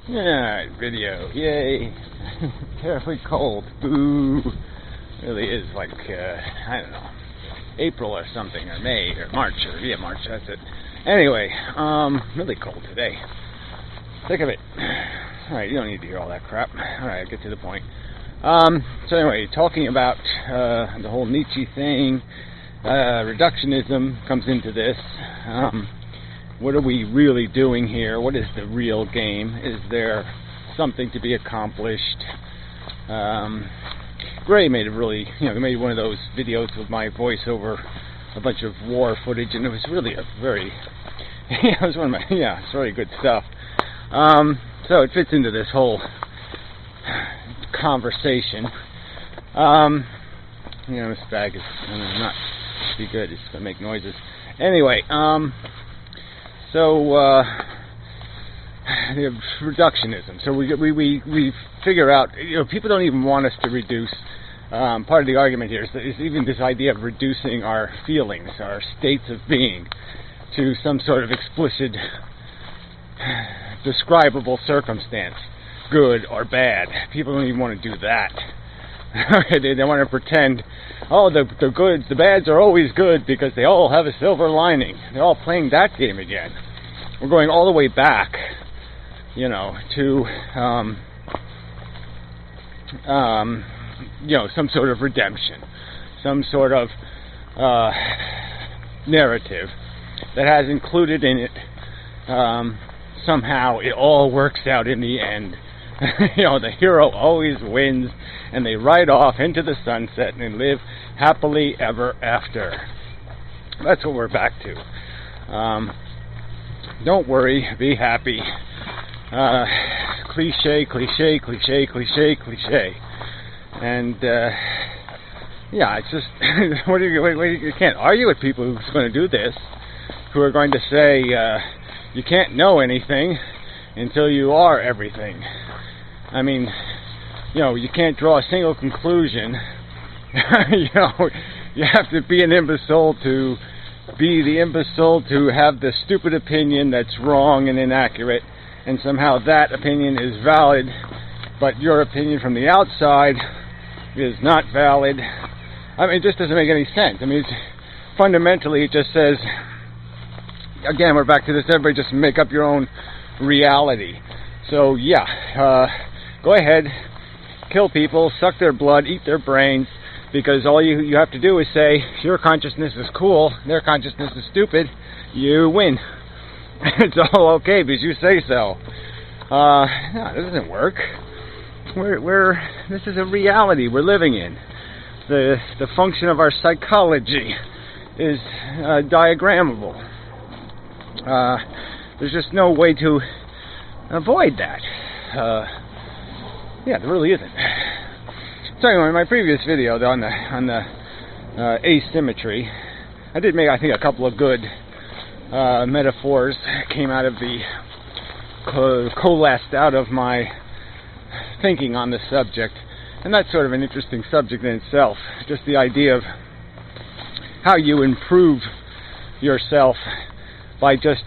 Alright, video. Yay. Terribly cold. Boo. Really is like, I don't know, April or something, or May, or March, March, that's it. Anyway, really cold today. Sick of it. Alright, you don't need to hear all that crap. Alright, I'll get to the point. So anyway, talking about the whole Nietzsche thing, reductionism comes into this. What are we really doing here? What is the real game? Is there something to be accomplished? Gray made made one of those videos with my voice over a bunch of war footage, and it was really a very, it's really good stuff. So it fits into this whole conversation. This bag is not be good. It's going to make noises. Anyway, So reductionism. So we figure out, people don't even want us to reduce. Part of the argument here is even this idea of reducing our feelings, our states of being, to some sort of explicit, describable circumstance, good or bad. People don't even want to do that. They want to pretend, the bads are always good because they all have a silver lining. They're all playing that game again. We're going all the way back, to some sort of redemption, some sort of narrative that has included in it somehow it all works out in the end. The hero always wins, and they ride off into the sunset and live happily ever after. That's what we're back to. Don't worry, be happy. Cliche, cliche, cliche, cliche, cliche. And it's just you can't argue with people who's going to do this, who are going to say you can't know anything until you are everything. I mean, you can't draw a single conclusion. You have to be an imbecile to be the imbecile to have the stupid opinion that's wrong and inaccurate, and somehow that opinion is valid, but your opinion from the outside is not valid. I mean, it just doesn't make any sense. I mean, fundamentally, it just says, again, we're back to this, everybody just make up your own reality. So, go ahead, kill people, suck their blood, eat their brains, because all you have to do is say, your consciousness is cool, their consciousness is stupid, you win. It's all okay because you say so. No, this doesn't work. This is a reality we're living in. The function of our psychology is diagrammable. There's just no way to avoid that. There really isn't. So anyway, in my previous video on the asymmetry, I did make, I think, a couple of good metaphors came out of the coalesced out of my thinking on the subject, and that's sort of an interesting subject in itself. Just the idea of how you improve yourself by just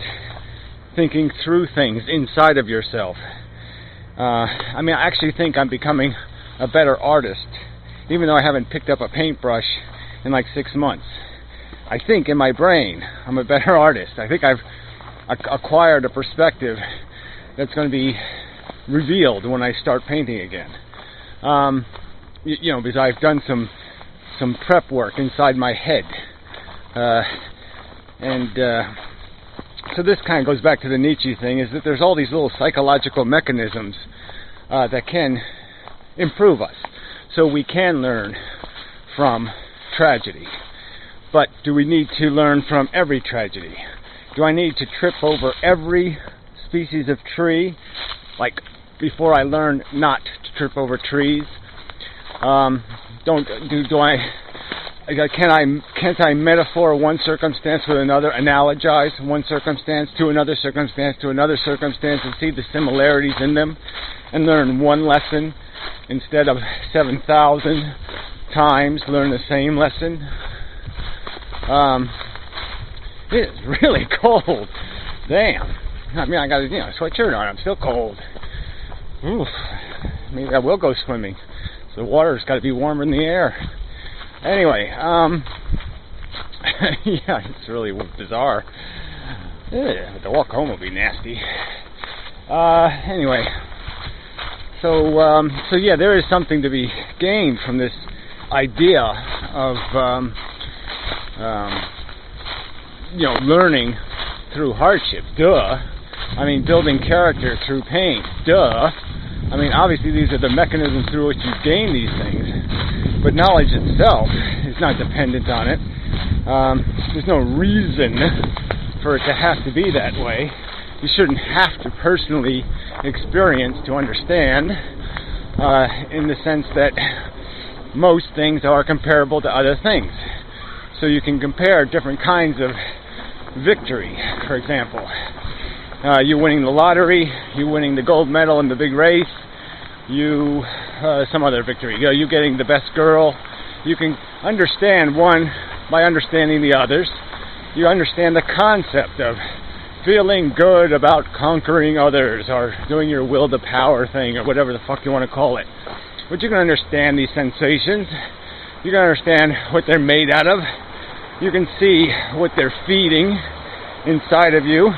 thinking through things inside of yourself. I actually think I'm becoming a better artist, even though I haven't picked up a paintbrush in like 6 months. I think in my brain I'm a better artist. I think I've acquired a perspective that's going to be revealed when I start painting again. Because I've done some prep work inside my head, so this kind of goes back to the Nietzsche thing, is that there's all these little psychological mechanisms that can improve us, so we can learn from tragedy. But do we need to learn from every tragedy? Do I need to trip over every species of tree, like before I learn not to trip over trees? Can't I metaphor one circumstance with another, analogize one circumstance to another circumstance to another circumstance, and see the similarities in them, and learn one lesson instead of 7,000 times learn the same lesson? It is really cold. Damn. I got a sweatshirt on. I'm still cold. Oof, maybe I will go swimming. So the water's got to be warmer than the air. Anyway, yeah, it's really bizarre. But the walk home will be nasty. Anyway, so yeah, there is something to be gained from this idea of learning through hardship. Duh. I mean, building character through pain. Duh. I mean, obviously these are the mechanisms through which you gain these things, but knowledge itself is not dependent on it. There's no reason for it to have to be that way. You shouldn't have to personally experience to understand, in the sense that most things are comparable to other things. So you can compare different kinds of victory. For example, you winning the lottery, you winning the gold medal in the big race, you some other victory, you getting the best girl. You can understand one by understanding the others. You understand the concept of feeling good about conquering others, or doing your will to power thing, or whatever the fuck you want to call it. But you can understand these sensations. You can understand what they're made out of. You can see what they're feeding inside of you,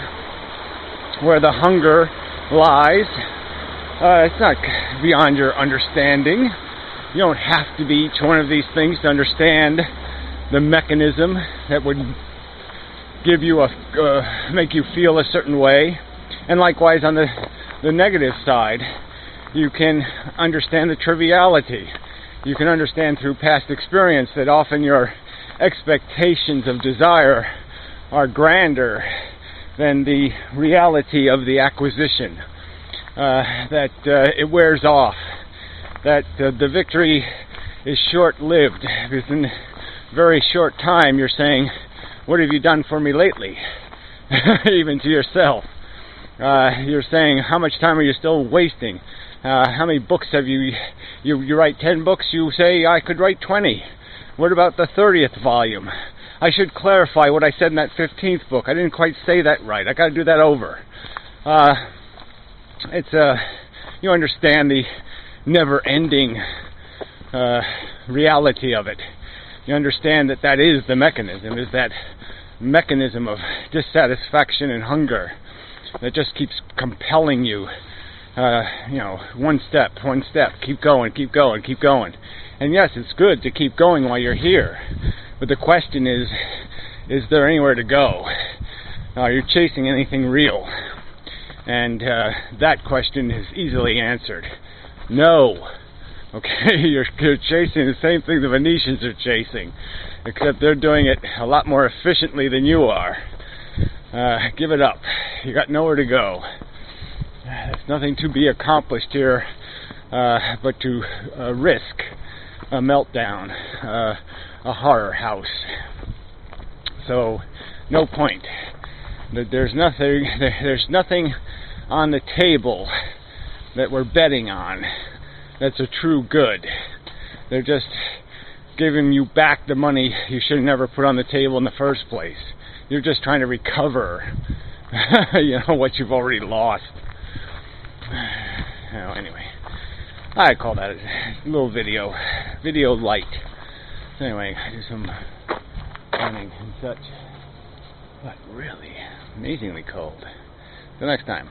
where the hunger lies. It's not beyond your understanding. You don't have to be each one of these things to understand the mechanism that would give you make you feel a certain way. And likewise, on the negative side, you can understand the triviality. You can understand through past experience that often your expectations of desire are grander than the reality of the acquisition. That it wears off. That the victory is short-lived, because in a very short time you're saying, "What have you done for me lately?" Even to yourself. You're saying, "How much time are you still wasting? How many books have you write 10 books, you say, I could write 20. What about the 30th volume? I should clarify what I said in that 15th book. I didn't quite say that right. I got to do that over." You understand the never-ending reality of it. You understand that is the mechanism, is that mechanism of dissatisfaction and hunger that just keeps compelling you. One step, keep going. And yes, it's good to keep going while you're here. But the question is there anywhere to go? Are you chasing anything real? And that question is easily answered. No. Okay, you're chasing the same thing the Venetians are chasing, except they're doing it a lot more efficiently than you are. Give it up. You got nowhere to go. There's nothing to be accomplished here but to risk a meltdown, a horror house. So, no point. There's nothing on the table that we're betting on that's a true good. They're just giving you back the money you should have never put on the table in the first place. You're just trying to recover what you've already lost. Anyway, I call that a little video light. So anyway, I do some running and such. But really, amazingly cold. Till next time.